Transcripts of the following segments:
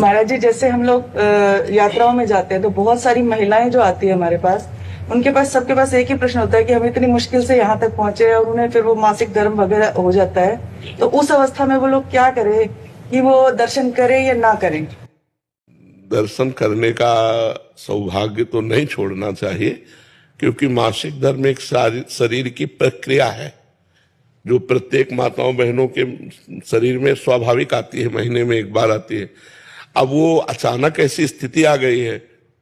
महाराज जी, जैसे हम लोग यात्राओं में जाते हैं तो बहुत सारी महिलाएं जो आती है हमारे पास, उनके पास सबके पास एक ही प्रश्न होता है कि हम इतनी मुश्किल से यहाँ तक पहुंचे और उन्हें फिर वो मासिक धर्म वगैरह हो जाता है, तो उस अवस्था में वो लोग क्या करें कि वो दर्शन करें या ना करें? दर्शन करने का सौभाग्य तो नहीं छोड़ना चाहिए, क्योंकि मासिक धर्म एक शरीर की प्रक्रिया है जो प्रत्येक माताओं बहनों के शरीर में स्वाभाविक आती है, महीने में एक बार आती है। अब वो अचानक ऐसी स्थिति आ गई है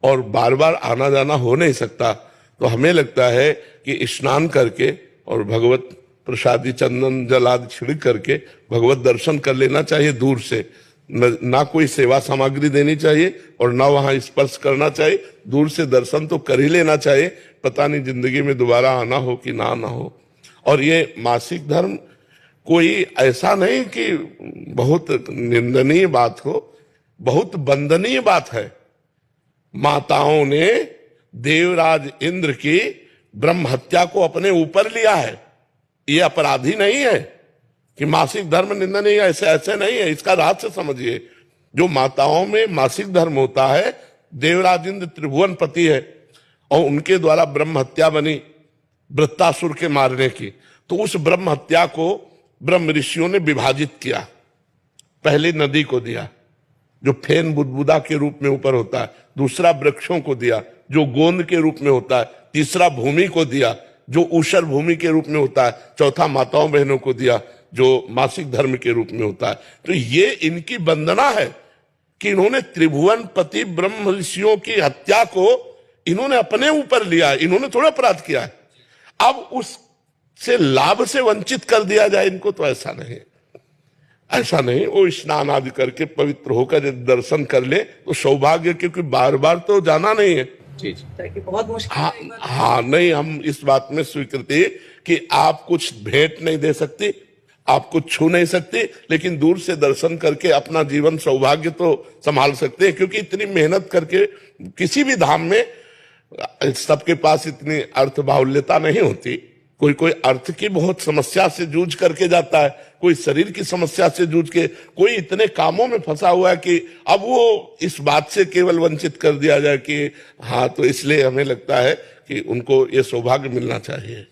और बार बार आना जाना हो नहीं सकता, तो हमें लगता है कि स्नान करके और भगवत प्रसादी चंदन जल आदि छिड़क करके भगवत दर्शन कर लेना चाहिए दूर से। ना कोई सेवा सामग्री देनी चाहिए और ना वहां स्पर्श करना चाहिए, दूर से दर्शन तो कर ही लेना चाहिए। पता नहीं जिंदगी में दोबारा आना हो कि ना हो। और ये मासिक धर्म कोई ऐसा नहीं कि बहुत निंदनीय बात हो, बहुत वंदनीय बात है। माताओं ने देवराज इंद्र की ब्रह्म हत्या को अपने ऊपर लिया है। ये अपराधी नहीं है कि मासिक धर्म निंदनीय, ऐसे नहीं है। इसका रहस्य समझिए। जो माताओं में मासिक धर्म होता है, देवराज इंद्र त्रिभुवन पति है और उनके द्वारा ब्रह्म हत्या बनी वृत्तासुर के मारने की, तो उस ब्रह्म हत्या को ब्रह्म ऋषियों ने विभाजित किया। पहले नदी को दिया जो फेन बुदबुदा के रूप में ऊपर होता है, दूसरा वृक्षों को दिया जो गोंद के रूप में होता है, तीसरा भूमि को दिया जो ऊषर भूमि के रूप में होता है, चौथा माताओं बहनों को दिया जो मासिक धर्म के रूप में होता है। तो ये इनकी वंदना है कि इन्होंने त्रिभुवन पति ब्रह्म ऋषियों की हत्या को इन्होंने अपने ऊपर लिया। इन्होंने थोड़ा अपराध किया है, अब उससे लाभ से वंचित कर दिया जाए इनको, तो ऐसा नहीं। ऐसा नहीं, वो स्नान आदि करके पवित्र होकर दर्शन कर ले तो सौभाग्य, क्योंकि बार बार तो जाना नहीं है। जी, बहुत मुश्किल। हाँ, नहीं, हम इस बात में स्वीकृति कि आप कुछ भेंट नहीं दे सकती, आप कुछ छू नहीं सकती, लेकिन दूर से दर्शन करके अपना जीवन सौभाग्य तो संभाल सकते हैं। क्योंकि इतनी मेहनत करके किसी भी धाम में सबके पास इतनी अर्थ बाहुल्यता नहीं होती। कोई अर्थ की बहुत समस्या से जूझ करके जाता है, कोई शरीर की समस्या से जूझ के, कोई इतने कामों में फंसा हुआ है कि अब वो इस बात से केवल वंचित कर दिया जाए कि हाँ, तो इसलिए हमें लगता है कि उनको ये सौभाग्य मिलना चाहिए।